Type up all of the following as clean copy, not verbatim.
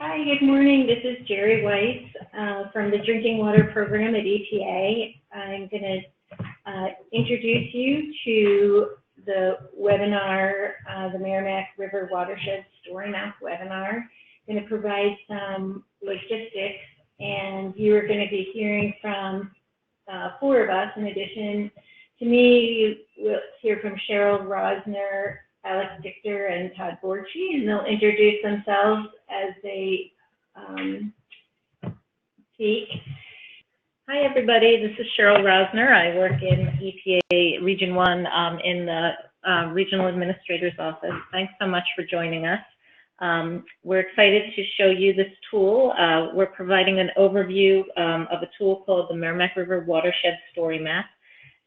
Hi, good morning. This is Jerry Weiss from the Drinking Water Program at EPA. I'm going to introduce you to the webinar, the Merrimack River Watershed Story Map webinar. I'm going to provide some logistics, and you are going to be hearing from four of us. In addition to me, you will hear from Cheryl Rosner, Alex Dichter, and Todd Borchi, and they'll introduce themselves as they speak. Hi, everybody. This is Cheryl Rosner. I work in EPA Region 1 in the Regional Administrator's Office. Thanks so much for joining us. We're excited to show you this tool. We're providing an overview of a tool called the Merrimack River Watershed Story Map.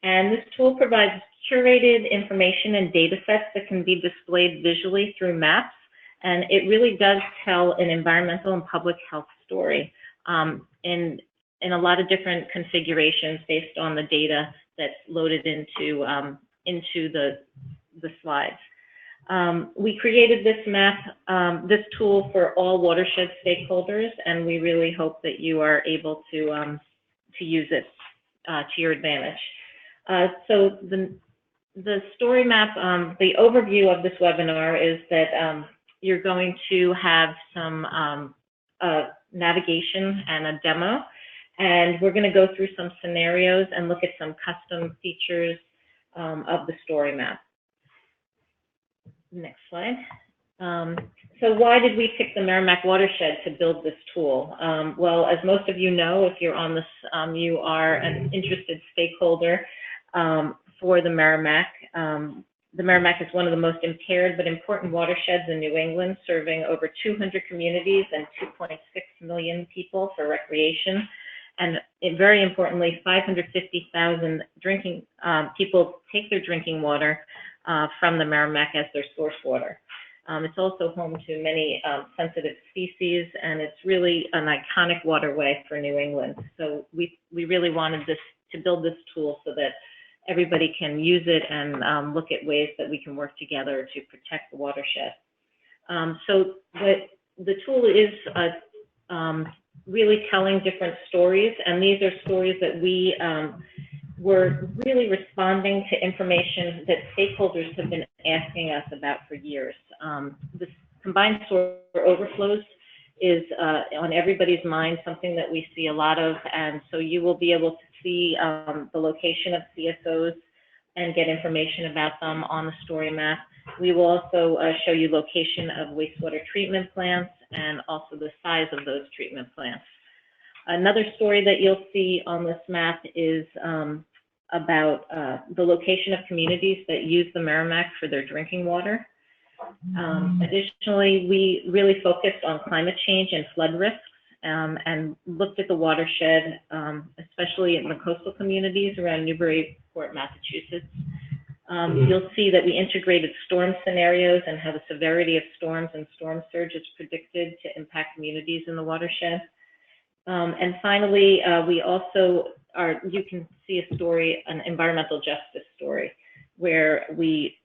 And this tool provides curated information and data sets that can be displayed visually through maps. And it really does tell an environmental and public health story in a lot of different configurations based on the data that's loaded into the slides. We created this map, this tool for all watershed stakeholders, and we really hope that you are able to use it to your advantage. So the story map, the overview of this webinar is that you're going to have some navigation and a demo, and we're going to go through some scenarios and look at some custom features of the story map. Next slide. So why did we pick the Merrimack Watershed to build this tool? Well, as most of you know, if you're on this, you are an interested stakeholder for the Merrimack. The Merrimack is one of the most impaired but important watersheds in New England, serving over 200 communities and 2.6 million people for recreation. And very importantly, 550,000 drinking people take their drinking water from the Merrimack as their source water. It's also home to many sensitive species, and it's really an iconic waterway for New England. So we really wanted to build this tool so that everybody can use it and look at ways that we can work together to protect the watershed. So the tool is really telling different stories, and these are stories that we were really responding to information that stakeholders have been asking us about for years. This combined source overflows is on everybody's mind, something that we see a lot of, and so you will be able to see the location of CSOs and get information about them on the story map. We will also show you location of wastewater treatment plants and also the size of those treatment plants. Another story that you'll see on this map is about the location of communities that use the Merrimack for their drinking water. Additionally, we really focused on climate change and flood risks and looked at the watershed, especially in the coastal communities around Newburyport, Massachusetts. You'll see that we integrated storm scenarios and how the severity of storms and storm surge is predicted to impact communities in the watershed. And finally, we also you can see a story, an environmental justice story, where we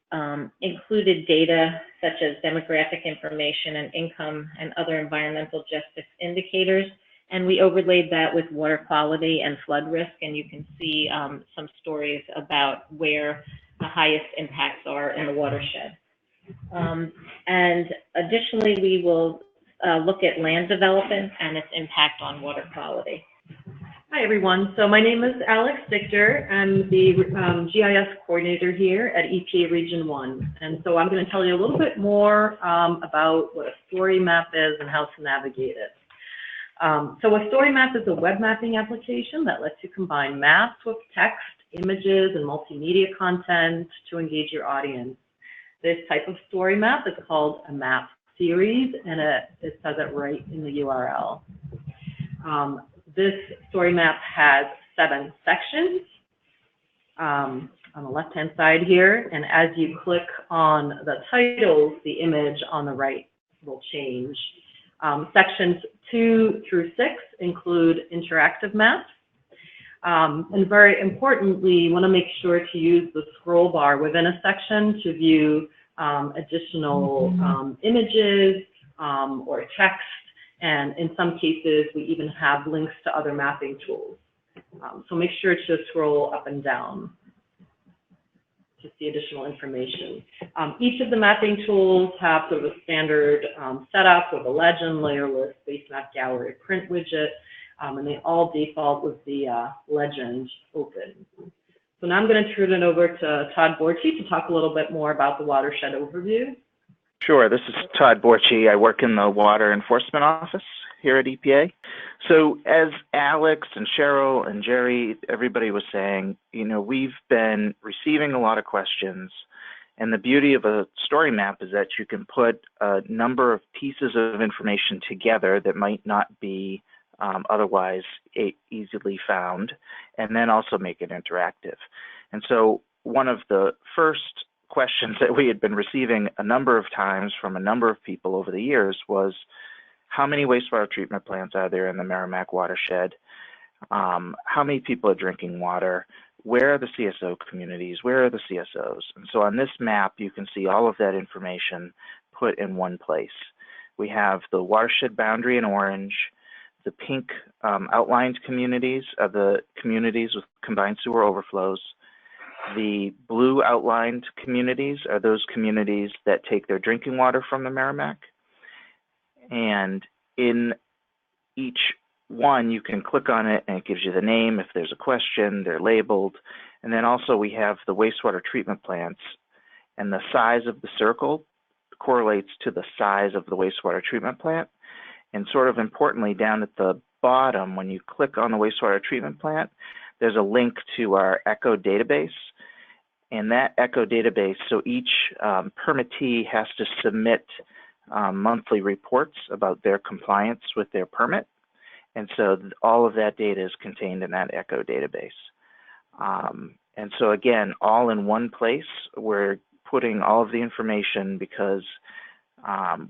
included data such as demographic information and income and other environmental justice indicators, and we overlaid that with water quality and flood risk, and you can see some stories about where the highest impacts are in the watershed. And additionally, we will look at land development and its impact on water quality. Hi, everyone. So my name is Alex Dichter. I'm the GIS coordinator here at EPA Region 1. And so I'm going to tell you a little bit more about what a story map is and how to navigate it. So a story map is a web mapping application that lets you combine maps with text, images, and multimedia content to engage your audience. This type of story map is called a map series, and it says it right in the URL. This story map has 7 sections on the left-hand side here, and as you click on the titles, the image on the right will change. Sections 2 through 6 include interactive maps, and very importantly, you want to make sure to use the scroll bar within a section to view additional images or text And in some cases, we even have links to other mapping tools. So make sure to scroll up and down to see additional information. Each of the mapping tools have sort of a standard setup with a legend, layer list, base map gallery, print widget, and they all default with the legend open. So now I'm going to turn it over to Todd Borchi to talk a little bit more about the watershed overview. Sure, this is Todd Borchi. I work in the Water Enforcement Office here at EPA. So as Alex and Cheryl and Jerry, everybody was saying, you know, we've been receiving a lot of questions, and the beauty of a story map is that you can put a number of pieces of information together that might not be otherwise easily found, and then also make it interactive. And so one of the first questions that we had been receiving a number of times from a number of people over the years was, how many wastewater treatment plants are there in the Merrimack watershed? How many people are drinking water? Where are the CSO communities? Where are the CSOs? And so on this map, you can see all of that information put in one place. We have the watershed boundary in orange. The pink outlined communities are the communities with combined sewer overflows. The blue outlined communities are those communities that take their drinking water from the Merrimack. And in each one, you can click on it and it gives you the name. If there's a question, they're labeled. And then also we have the wastewater treatment plants, and the size of the circle correlates to the size of the wastewater treatment plant. And sort of importantly, down at the bottom, when you click on the wastewater treatment plant, there's a link to our ECHO database. And that ECHO database, so each permittee has to submit monthly reports about their compliance with their permit. And so all of that data is contained in that ECHO database. And so again, all in one place, we're putting all of the information because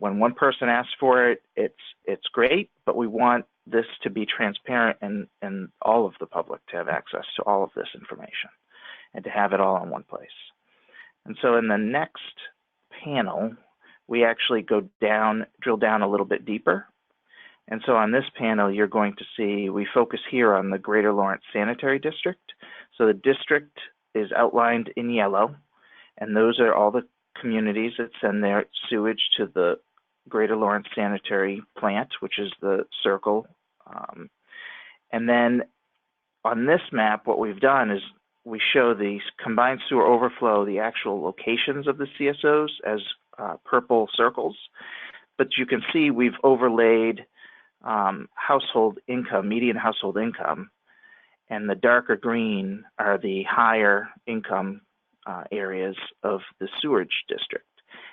when one person asks for it, it's great, but we want this to be transparent and all of the public to have access to all of this information and to have it all in one place. And so in the next panel, we actually drill down a little bit deeper. And so on this panel, you're going to see, we focus here on the Greater Lawrence Sanitary District. So the district is outlined in yellow, and those are all the communities that send their sewage to the Greater Lawrence Sanitary Plant, which is the circle. And then on this map, what we've done is we show the combined sewer overflow, the actual locations of the CSOs as purple circles. But you can see we've overlaid household income, median household income, and the darker green are the higher income areas of the sewerage district.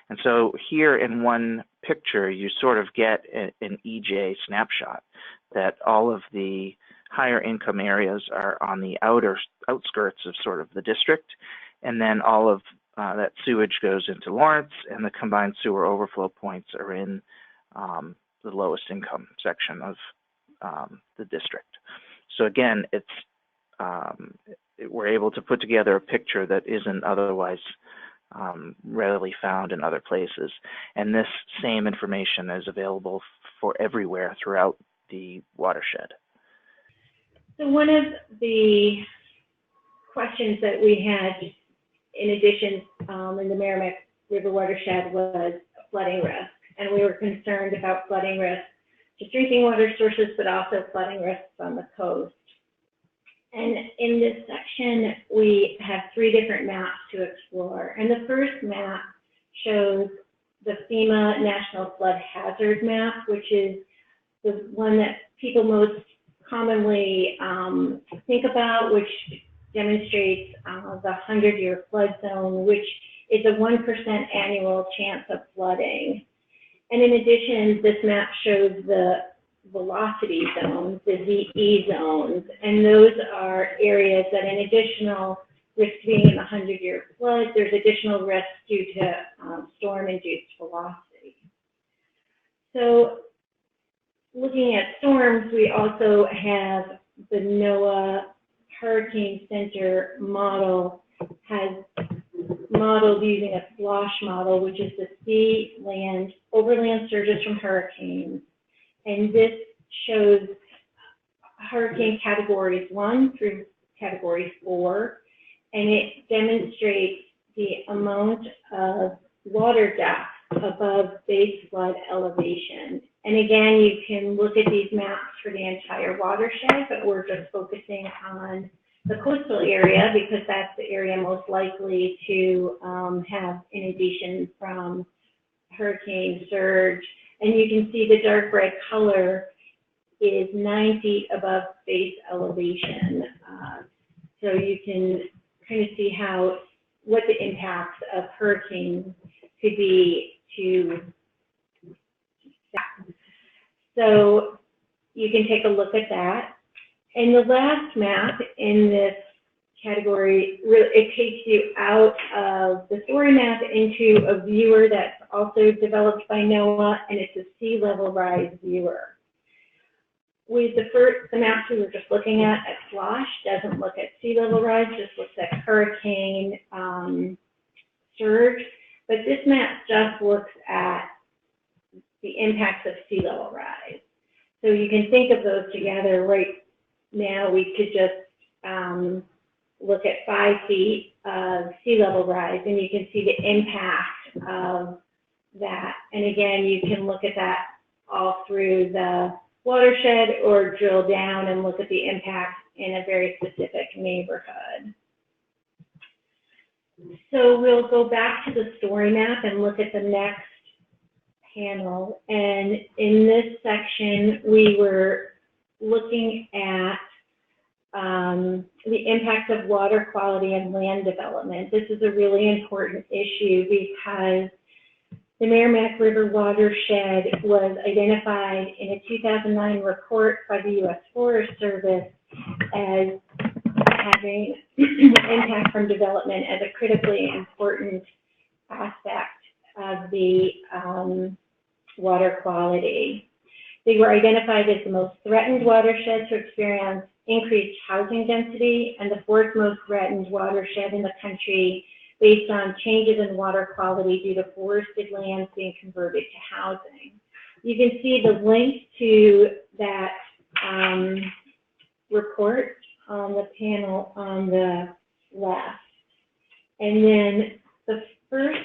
And so here in one picture, you sort of get an EJ snapshot that all of the higher income areas are on the outskirts of sort of the district, and then all of that sewage goes into Lawrence, and the combined sewer overflow points are in the lowest income section of the district. So again, we're able to put together a picture that isn't otherwise readily found in other places. And this same information is available for everywhere throughout the watershed. So one of the questions that we had in addition in the Merrimack River watershed was flooding risk. And we were concerned about flooding risk to drinking water sources, but also flooding risks on the coast. And in this section, we have 3 different maps to explore. And the first map shows the FEMA National Flood Hazard Map, which is the one that people most commonly think about, which demonstrates the 100-year flood zone, which is a 1% annual chance of flooding. And in addition, this map shows the velocity zones, the VE zones, and those are areas that in additional risk to being in the 100-year flood, there's additional risk due to storm-induced velocity. So looking at storms, we also have the NOAA Hurricane Center model has modeled using a slosh model, which is the sea, land, overland surges from hurricanes, and this shows hurricane categories 1 through category 4, and it demonstrates the amount of water depth above base flood elevation. And again, you can look at these maps for the entire watershed, but we're just focusing on the coastal area because that's the area most likely to have inundation from hurricane surge. And you can see the dark red color is 9 feet above base elevation. So you can kind of see what the impacts of hurricanes could be to that. So you can take a look at that. And the last map in this category, really, it takes you out of the story map into a viewer that's also developed by NOAA, and it's a sea level rise viewer. With the maps we were just looking at SLOSH doesn't look at sea level rise, just looks at hurricane surge. But this map just looks at the impacts of sea level rise. So you can think of those together. Right now, we could just look at 5 feet of sea level rise, and you can see the impact of that. And again, you can look at that all through the watershed or drill down and look at the impact in a very specific neighborhood. So we'll go back to the story map and look at the next panel. And in this section, we were looking at the impact of water quality and land development. This is a really important issue because the Merrimack River watershed was identified in a 2009 report by the U.S. Forest Service as having impact from development as a critically important aspect of the water quality. They were identified as the most threatened watershed to experience increased housing density and the fourth most threatened watershed in the country based on changes in water quality due to forested lands being converted to housing. You can see the link to that report on the panel on the left. And then the first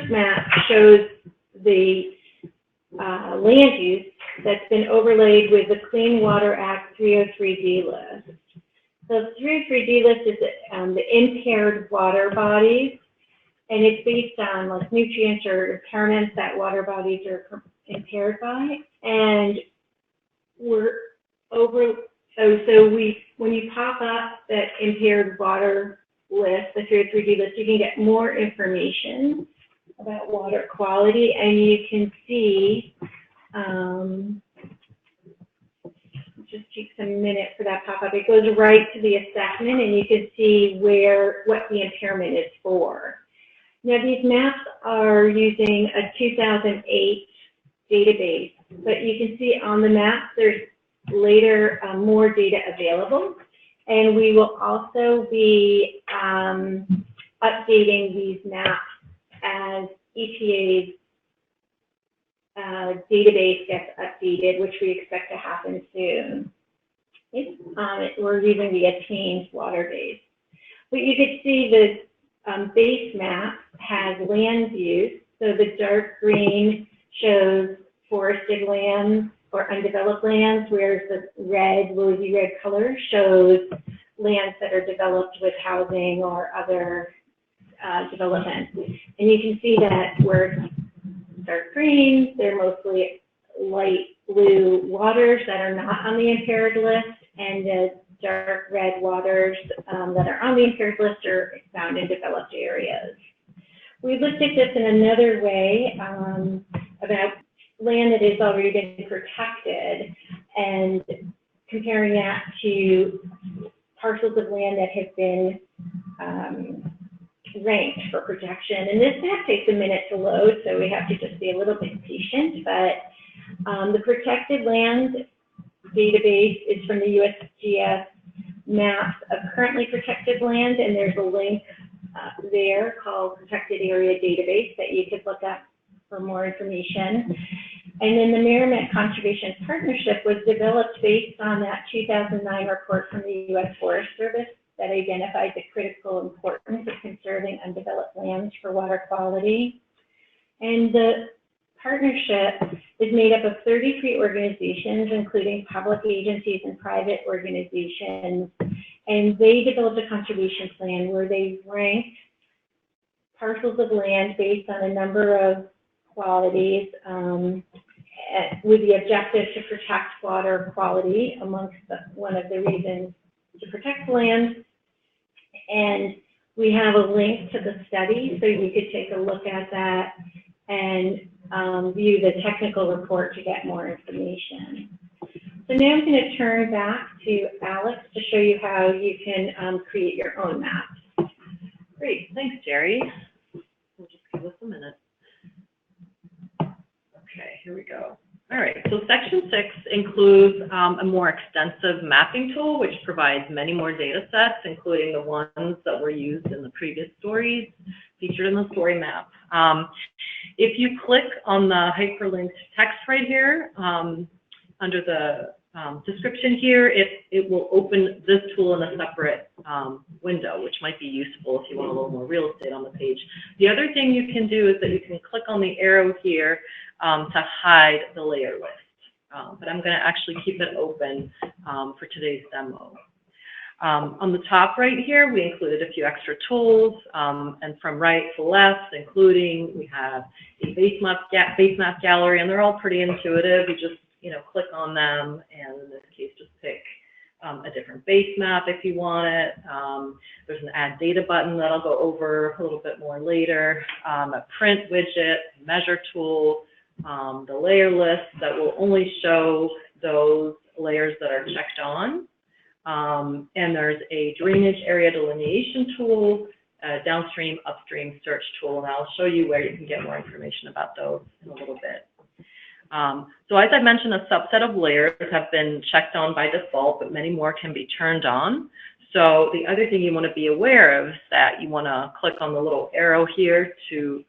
map shows the land use that's been overlaid with the Clean Water Act 303D list. So 303D list is the impaired water bodies, and it's based on like nutrients or impairments that water bodies are impaired by. And when you pop up that impaired water list, the 303D list, you can get more information about water quality, and you can see, just takes a minute for that pop-up. It goes right to the assessment, and you can see what the impairment is for. Now, these maps are using a 2008 database, but you can see on the map there's later more data available, and we will also be updating these maps as EPA's database gets updated, which we expect to happen soon. We're using the Attained water base. But you can see the base map has land use. So the dark green shows forested lands or undeveloped lands, whereas the rosy red color shows lands that are developed with housing or other development. And you can see that where it's dark green, they're mostly light blue waters that are not on the impaired list, and the dark red waters that are on the impaired list are found in developed areas. We looked at this in another way about land that has already been protected and comparing that to parcels of land that have been ranked for protection. And this map takes a minute to load, so we have to just be a little bit patient. But the protected land database is from the USGS maps of currently protected land, and there's a link there called Protected Area Database that you could look up for more information. And then the Merrimack Conservation Partnership was developed based on that 2009 report from the U.S. Forest Service that identified the critical importance of conserving undeveloped lands for water quality. And the partnership is made up of 33 organizations, including public agencies and private organizations. And they developed a conservation plan where they ranked parcels of land based on a number of qualities with the objective to protect water quality amongst one of the reasons to protect land. And we have a link to the study, so you could take a look at that and view the technical report to get more information. So now I'm going to turn back to Alex to show you how you can create your own map. Great, thanks, Jerry. We'll just give us a minute. Okay, here we go. All right, so section 6 includes a more extensive mapping tool, which provides many more data sets, including the ones that were used in the previous stories featured in the story map. If you click on the hyperlinked text right here, under the description here, it will open this tool in a separate window, which might be useful if you want a little more real estate on the page. The other thing you can do is that you can click on the arrow here to hide the layer list. But I'm going to actually keep it open for today's demo. On the top right here, we included a few extra tools, and from right to left, including we have a base map gallery, and they're all pretty intuitive. You just click on them, and in this case, just pick a different base map if you want it. There's an add data button that I'll go over a little bit more later, a print widget, measure tool, the layer list that will only show those layers that are checked on. And there's a drainage area delineation tool, a downstream, upstream search tool, and I'll show you where you can get more information about those in a little bit. So as I mentioned, a subset of layers have been checked on by default, but many more can be turned on. So the other thing you want to be aware of is that you want to click on the little arrow here to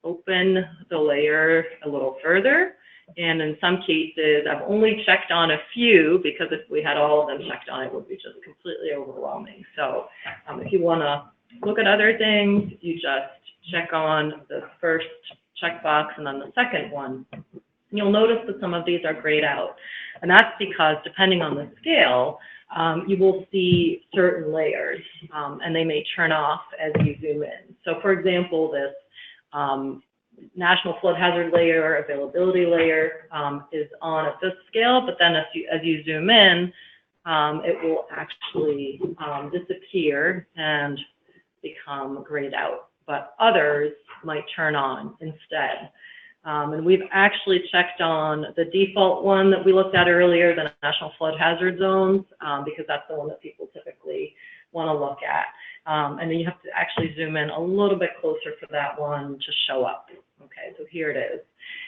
open the layer a little further. And in some cases, I've only checked on a few because if we had all of them checked on, it would be just completely overwhelming. So if you want to look at other things, you just check on the first checkbox and then the second one. You'll notice that some of these are grayed out. And that's because depending on the scale, you will see certain layers, and they may turn off as you zoom in. So for example, this national flood hazard layer, availability layer is on at this scale, but then as you zoom in, it will actually disappear and become grayed out. But others might turn on instead. And we've actually checked on the default one that we looked at earlier, the National Flood Hazard Zones, because that's the one that people typically want to look at. And then you have to actually zoom in a little bit closer for that one to show up. Okay, so here it is.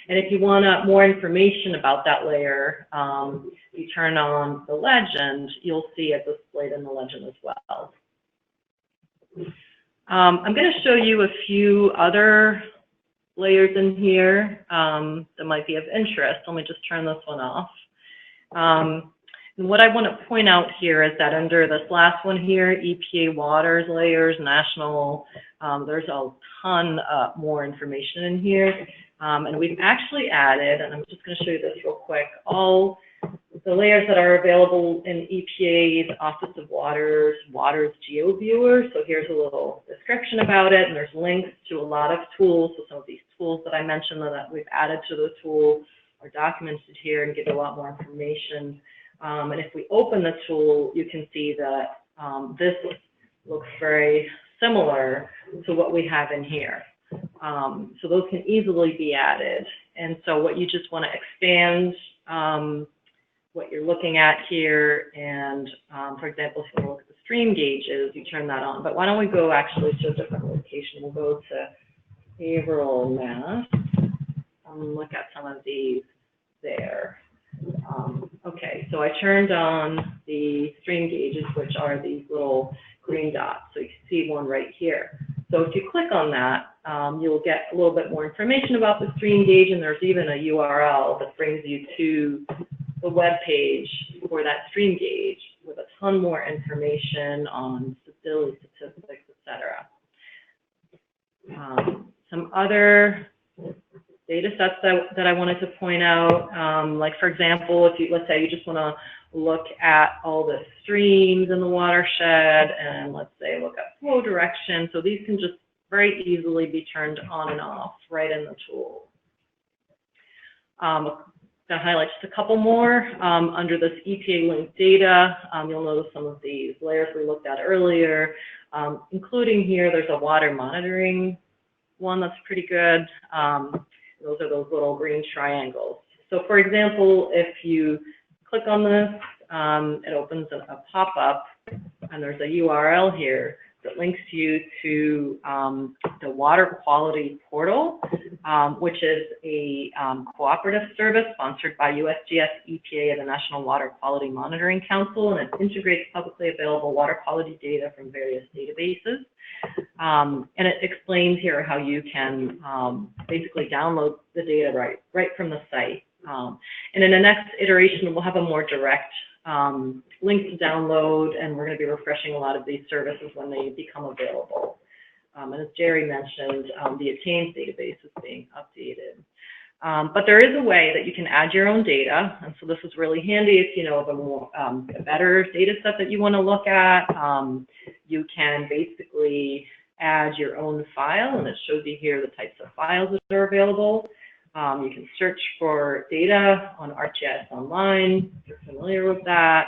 And if you want more information about that layer, you turn on the legend, you'll see it displayed in the legend as well. I'm going to show you a few other layers in here that might be of interest. Let me just turn this one off. And what I want to point out here is that under this last one here, EPA waters layers, national, there's a ton more information in here. And we've actually added, and I'm just going to show you this real quick, all the layers that are available in EPA's Office of Waters GeoViewer. So here's a little description about it, and there's links to a lot of tools. So some of these tools that I mentioned that we've added to the tool are documented here and give a lot more information. And if we open the tool, you can see that this looks very similar to what we have in here. So those can easily be added. And so what you just want to expand what you're looking at here, and for example, if you look at the stream gauges, you turn that on. But why don't we go actually to a different location? We'll go to behavioral math and look at some of these there. Okay, so I turned on the stream gauges, which are these little green dots. So you can see one right here. So if you click on that, you'll get a little bit more information about the stream gauge, and there's even a URL that brings you to the web page for that stream gauge with a ton more information on stability statistics, etc. Some other data sets that I wanted to point out, like for example, if you, let's say you just want to look at all the streams in the watershed, and let's say look at flow direction. So these can just very easily be turned on and off right in the tool. To highlight just a couple more, under this EPA linked data, you'll notice some of these layers we looked at earlier, including here, there's a water monitoring one that's pretty good. Those are those little green triangles. So for example, if you click on this, it opens a pop-up, and there's a URL here that links you to the water quality portal, which is a cooperative service sponsored by USGS, EPA, and the National Water Quality Monitoring Council, and it integrates publicly available water quality data from various databases. And it explains here how you can basically download the data right from the site. And in the next iteration, we'll have a more direct link to download, and we're going to be refreshing a lot of these services when they become available. And as Jerry mentioned, the Attains database is being updated. But there is a way that you can add your own data, and so this is really handy if you know of a more a better data set that you want to look at. You can basically add your own file, and it shows you here the types of files that are available. You can search for data on ArcGIS Online, if you're familiar with that.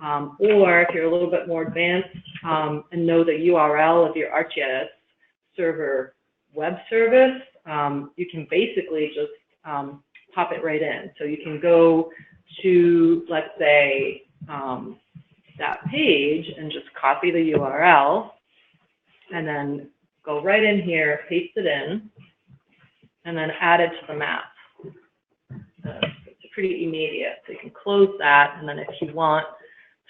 Or if you're a little bit more advanced and know the URL of your ArcGIS server web service, you can basically just pop it right in. So you can go to, let's say, that page and just copy the URL and then go right in here, paste it in, and then add it to the map. It's pretty immediate. So you can close that, and then if you want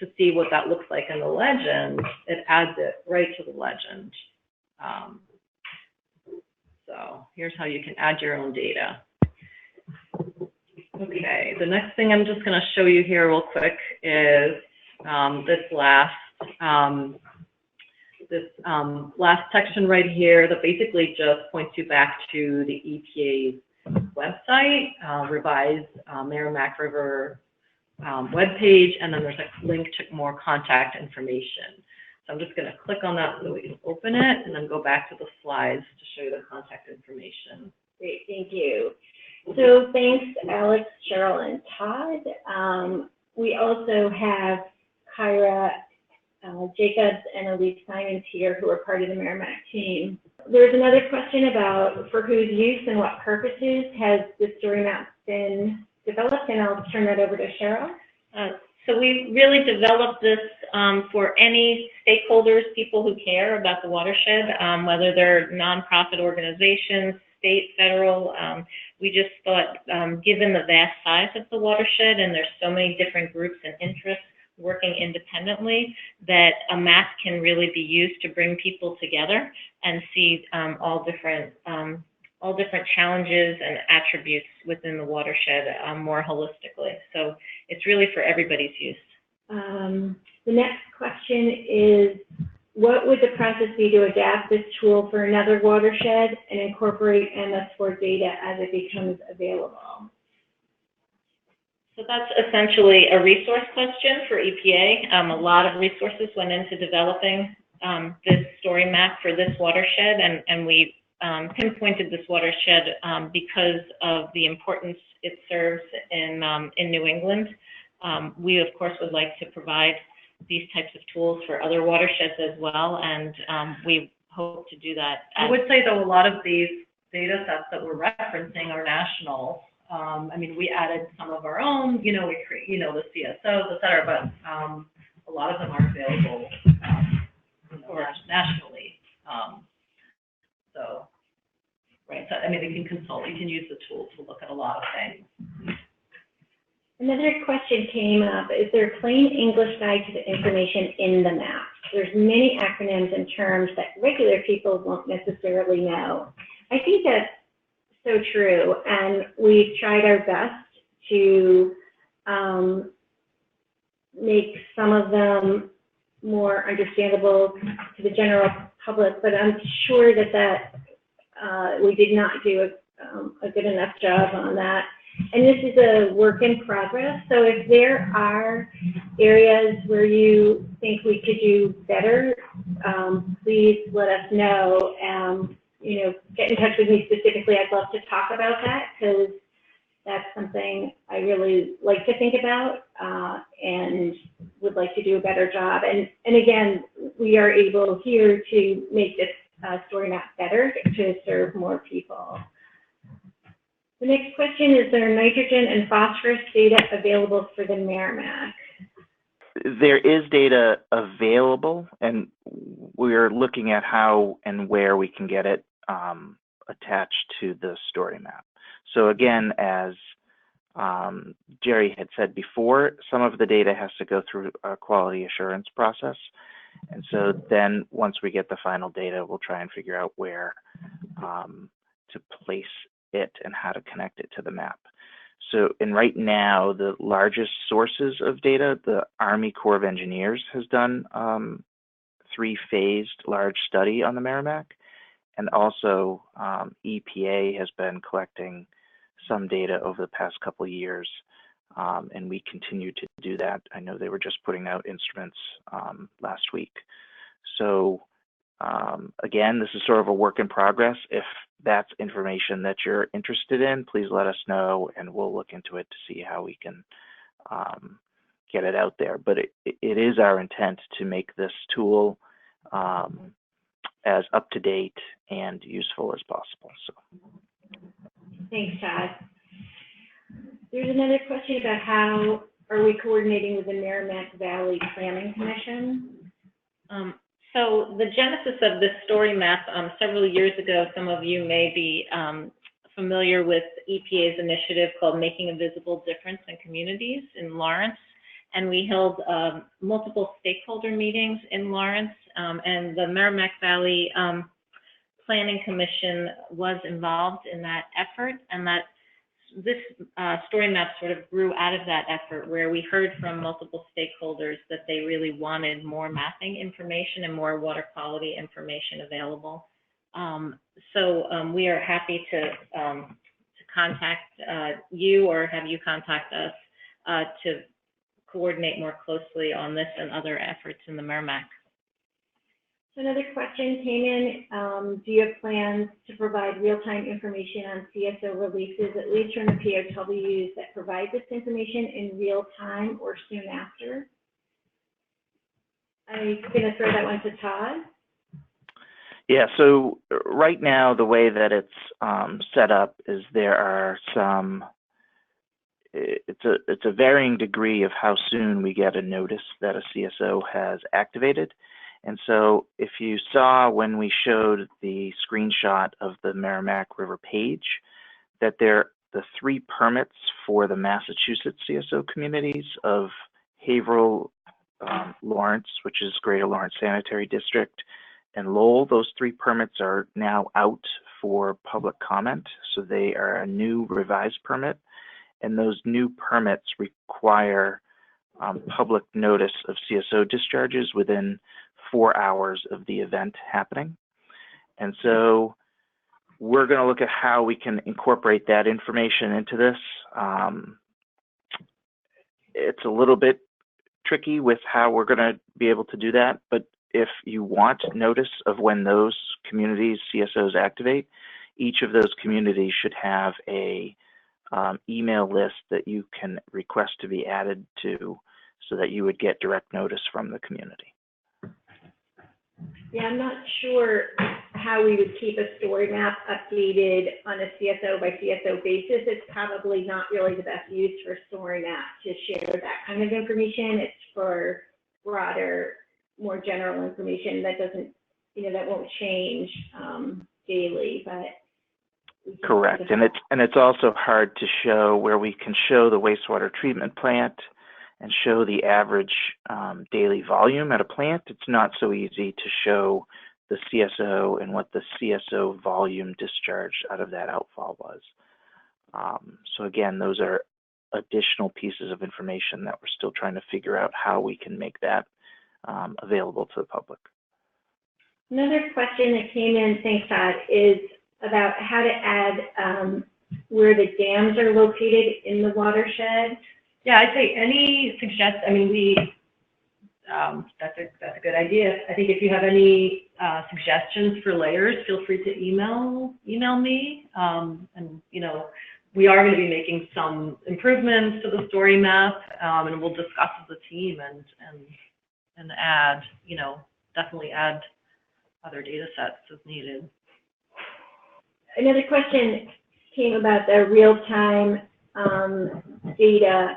to see what that looks like in the legend, it adds it right to the legend. So here's how you can add your own data. Okay, the next thing I'm just going to show you here real quick is this last section right here that basically just points you back to the EPA's website, revised Merrimack River webpage, and then there's a link to more contact information. So I'm just going to click on that so we can open it, and then go back to the slides to show you the contact information. Great, thank you. So thanks, Alex, Cheryl, and Todd. We also have Kyra Jacobs and Elise Simons here, who are part of the Merrimack team. There's another question about for whose use and what purposes has the story map been developed, and I'll turn that over to Cheryl. So we really developed this for any stakeholders, people who care about the watershed, whether they're nonprofit organizations, state, federal. We just thought, given the vast size of the watershed, and there's so many different groups and interests working independently, that a map can really be used to bring people together and see all different challenges and attributes within the watershed more holistically. So it's really for everybody's use. The next question is, what would the process be to adapt this tool for another watershed and incorporate MS4 data as it becomes available? So that's essentially a resource question for EPA. A lot of resources went into developing this story map for this watershed, and we pinpointed this watershed because of the importance it serves in New England. We, of course, would like to provide these types of tools for other watersheds as well, and we hope to do that. I would say, though, a lot of these data sets that we're referencing are national. I mean, we added some of our own, we create, the CSOs, et cetera, but a lot of them are available nationally. Right, so, I mean, you can consult, you can use the tool to look at a lot of things. Another question came up, is there a plain English guide to the information in the map? There's many acronyms and terms that regular people won't necessarily know. I think that's so true, and we've tried our best to make some of them more understandable to the general public, but I'm sure that we did not do a good enough job on that. And this is a work in progress, so if there are areas where you think we could do better, please let us know. You know, get in touch with me specifically. I'd love to talk about that, because that's something I really like to think about and would like to do a better job. And again, we are able here to make this story map better to serve more people. The next question is, there nitrogen and phosphorus data available for the Merrimack? There is data available, and we're looking at how and where we can get it attached to the story map. So again, as Jerry had said before, some of the data has to go through a quality assurance process. And so then once we get the final data, we'll try and figure out where to place it and how to connect it to the map. So, and right now, the largest sources of data, the Army Corps of Engineers has done 3-phased large study on the Merrimack. And also EPA has been collecting some data over the past couple of years, and we continue to do that. I know they were just putting out instruments last week. So again, this is sort of a work in progress. If that's information that you're interested in, please let us know, and we'll look into it to see how we can get it out there. But it is our intent to make this tool as up-to-date and useful as possible. So. Thanks, Todd. There's another question about how are we coordinating with the Merrimack Valley Planning Commission? So the genesis of this story map, several years ago, some of you may be familiar with EPA's initiative called Making a Visible Difference in Communities in Lawrence. And we held multiple stakeholder meetings in Lawrence, and the Merrimack Valley Planning Commission was involved in that effort, and that this story map sort of grew out of that effort, where we heard from multiple stakeholders that they really wanted more mapping information and more water quality information available. So we are happy to contact you or have you contact us to coordinate more closely on this and other efforts in the Merrimack. So another question came in. Do you have plans to provide real-time information on CSO releases, at least from the POWs that provide this information in real time or soon after? I'm going to throw that one to Todd. Yeah, so right now, the way that it's set up is there are some, it's a varying degree of how soon we get a notice that a CSO has activated. And so if you saw when we showed the screenshot of the Merrimack River page, that the 3 permits for the Massachusetts CSO communities of Haverhill, Lawrence, which is Greater Lawrence Sanitary District, and Lowell, those 3 permits are now out for public comment. So they are a new revised permit, and those new permits require public notice of CSO discharges within 4 hours of the event happening. And so we're going to look at how we can incorporate that information into this. It's a little bit tricky with how we're going to be able to do that, but if you want notice of when those communities CSOs activate, each of those communities should have a email list that you can request to be added to, so that you would get direct notice from the community. Yeah, I'm not sure how we would keep a story map updated on a CSO by CSO basis. It's probably not really the best use for a story map to share that kind of information. It's for broader, more general information that doesn't, that won't change daily, but. Correct, and it's also hard to show where we can show the wastewater treatment plant and show the average daily volume at a plant, it's not so easy to show the CSO and what the CSO volume discharged out of that outfall was. So again, those are additional pieces of information that we're still trying to figure out how we can make that available to the public. Another question that came in, thanks Todd, is about how to add where the dams are located in the watershed. Yeah, I'd say any I mean, that's a good idea. I think if you have any suggestions for layers, feel free to email me. And you know, we are going to be making some improvements to the story map, and we'll discuss as a team and add, you know, definitely add other data sets as needed. Another question came about the real-time data,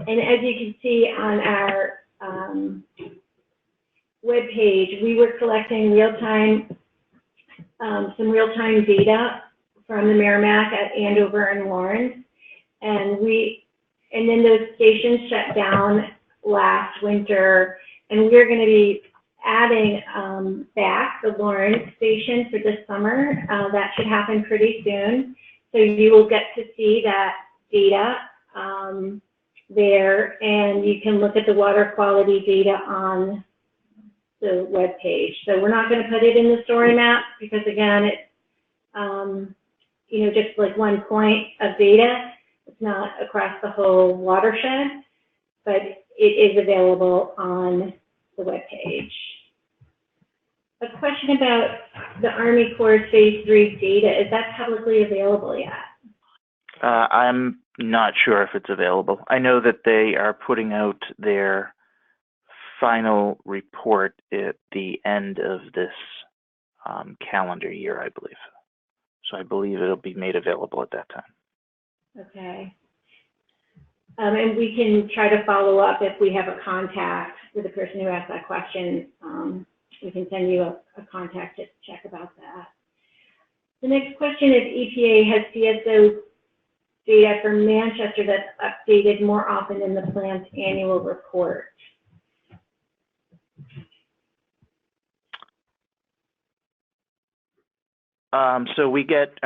and as you can see on our web page, we were collecting some real-time data from the Merrimack at Andover and Lawrence, and then those stations shut down last winter, and we're going to be adding back the Lawrence station for this summer. That should happen pretty soon, so you will get to see that data there, and you can look at the water quality data on the web page. So we're not going to put it in the story map because, again, it's you know, just like one point of data. It's not across the whole watershed, but it is available on the web page. A question about the Army Corps Phase 3 data. Is that publicly available yet? I'm not sure if it's available. I know that they are putting out their final report at the end of this calendar year, I believe. So I believe it'll be made available at that time. Okay. And we can try to follow up if we have a contact with the person who asked that question. We can send you a contact to check about that. The next question is EPA has CSO data for Manchester that's updated more often in the plant's annual report. So we get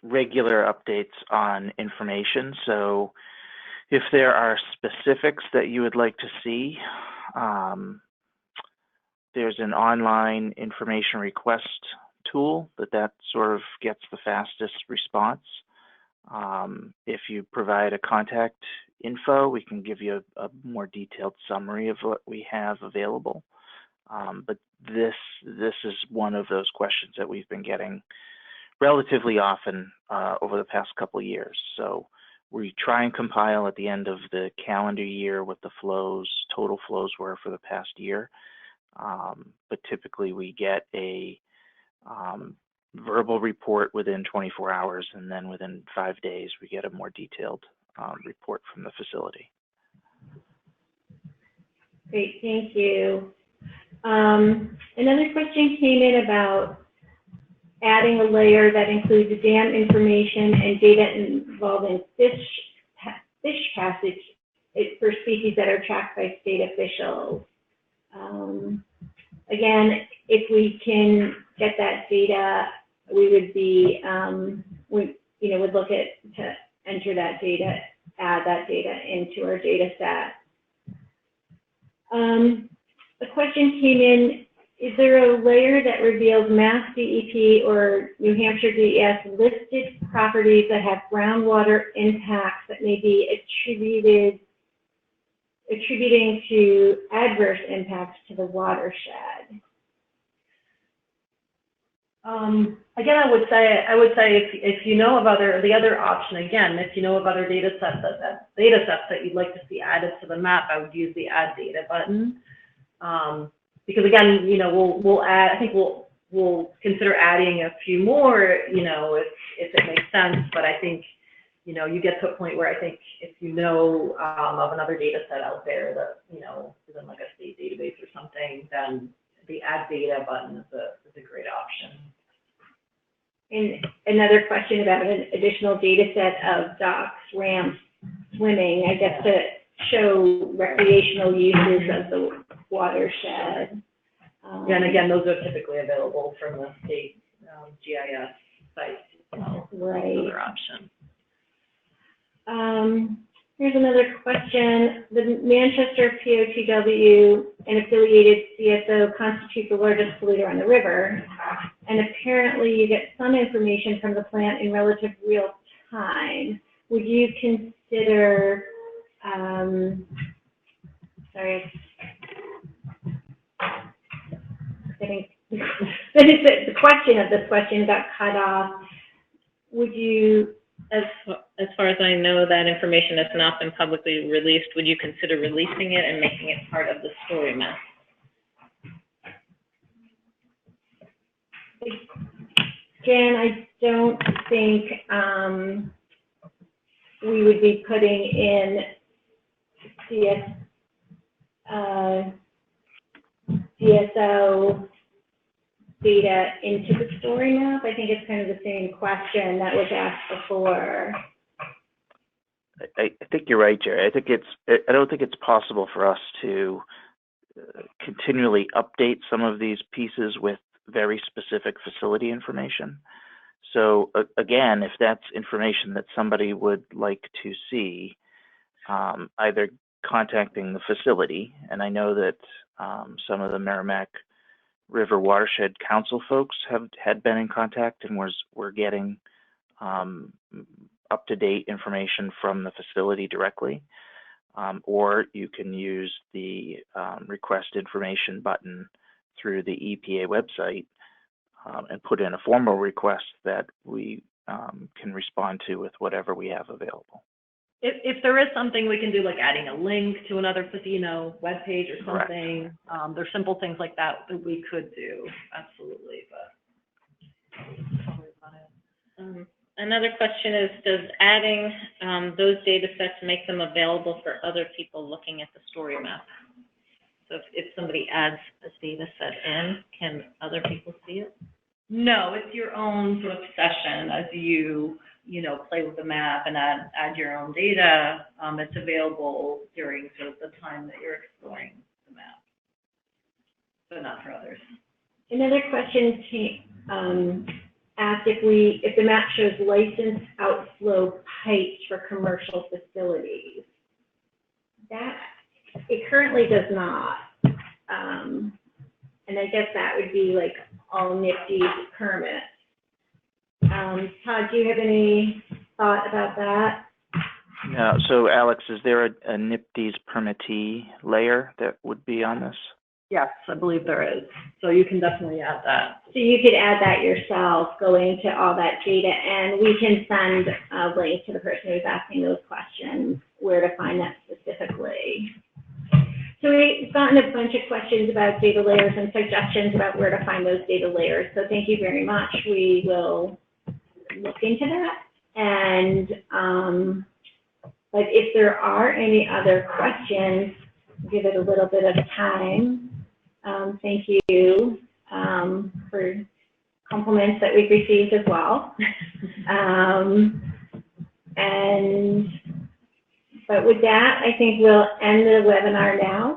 regular updates on information. So if there are specifics that you would like to see, there's an online information request tool that sort of gets the fastest response. If you provide a contact info, we can give you a more detailed summary of what we have available. But this is one of those questions that we've been getting relatively often over the past couple of years. So we try and compile at the end of the calendar year what the total flows were for the past year. But typically we get a verbal report within 24 hours, and then within 5 days we get a more detailed report from the facility. Great, thank you. Another question came in about adding a layer that includes dam information and data involving fish passage for species that are tracked by state officials. Again, if we can get that data, we would be, would look to enter that data, add that data into our data set. The question came in, is there a layer that reveals Mass DEP or New Hampshire DES listed properties that have groundwater impacts that may be attributing to adverse impacts to the watershed? Again, I would say if you know of the other option, again, if you know of other data sets that you'd like to see added to the map, I would use the Add Data button. Because again, you know, we'll add. I think we'll consider adding a few more, you know, if it makes sense. But I think, you know, you get to a point where I think if you know of another data set out there that, you know, is in like a state database or something, then the Add Data button is a great option. And another question about an additional data set of docks, ramps, swimming. I guess to show recreational uses of the watershed. Yeah, and again, those are typically available from the state GIS site. So Right. another option. Here's another question. The Manchester POTW and affiliated CSO constitute the largest polluter on the river, and apparently you get some information from the plant in relative real time. Would you consider, sorry, the question of this question got cut off. Would you, As far as I know, that information has not been publicly released. Would you consider releasing it and making it part of the story map? Jan, I don't think we would be putting in DSO data into the story map. I think it's kind of the same question that was asked before. I think you're right, Jerry. I don't think it's possible for us to continually update some of these pieces with very specific facility information. So again, if that's information that somebody would like to see, either contacting the facility, and I know that some of the Merrimack River Watershed Council folks had been in contact and were getting up-to-date information from the facility directly, or you can use the request information button through the EPA website and put in a formal request that we can respond to with whatever we have available. If there is something we can do, like adding a link to another, web page or something, there's simple things like that that we could do, absolutely. But another question is, does adding those data sets make them available for other people looking at the story map? So if somebody adds a data set in, can other people see it? no, it's your own sort of session as you play with the map and add your own data. It's available during sort of the time that you're exploring the map, but not for others. Another question asked if the map shows licensed outflow pipes for commercial facilities. That it currently does not, and I guess that would be like all NIPD's permits. Todd, do you have any thought about that? No. So Alex, is there a NIPD's permittee layer that would be on this? Yes, I believe there is. So you can definitely add that. So you could add that yourself, go into all that data, and we can send a link to the person who's asking those questions, where to find that specifically. So we've gotten a bunch of questions about data layers and suggestions about where to find those data layers. So thank you very much. We will look into that. And but if there are any other questions, give it a little bit of time. Thank you for compliments that we've received as well. But with that, I think we'll end the webinar now.